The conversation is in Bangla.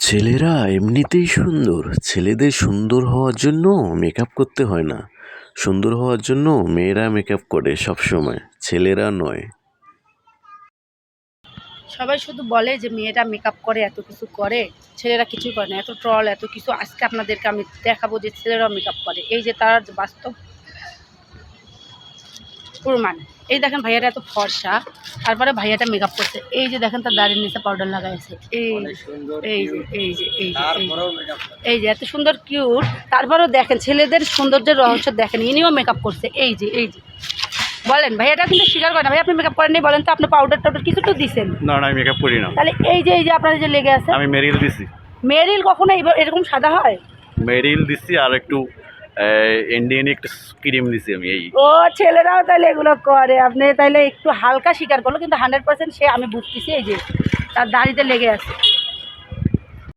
ছেলেরা এমনিতেই সুন্দর। ছেলেদের সুন্দর হওয়ার জন্য মেকআপ করতে হয় না। সুন্দর হওয়ার জন্য মেয়েরা মেকআপ করে সবসময়, ছেলেরা নয়। সবাই শুধু বলে যে মেয়েরা মেকআপ করে, এত কিছু করে, ছেলেরা কিছুই করে না। এত ট্রল, এত কিছু। আজকে আপনাদেরকে আমি দেখাবো যে ছেলেরাও মেকআপ করে। এই যে তার বাস্তব প্রমাণ। এই দেখেন ভাইয়াটা এত ফর্সা, তারপরে ভাইয়াটা মেকআপ করছে। এই যে দেখেন তার দাড়ির নিচে পাউডার লাগাইছে। এই যে এত সুন্দর কিউট, তারপরেও দেখেন ছেলেদের সৌন্দর্যের রহস্য দেখেন। ইনিও মেকআপ করছে। এই যে বলেন ভাইয়াটা কিন্তু স্বীকার করে না। ভাই আপনি মেকআপ করেননি, বলেন তো। আপনি পাউডার টাউডার কিছু তো দিচ্ছেন না আমি মেকআপ করি না। তাহলে এই যে আপনাদের যে লেগে আছে, আমি মেরিল দিছি। মেরিল কখনো এরকম সাদা হয়? মেরিল দিছি আর একটু ইন্ডিয়ান একটু ক্রিম দিছি আমি। এই ও ছেলেরাও তাহলে এগুলো করে। আপনি তাহলে একটু হালকা স্বীকার করলো, কিন্তু 100% সে আমি বুঝতেছি। এই যে তার দাড়িতে লেগে আছে।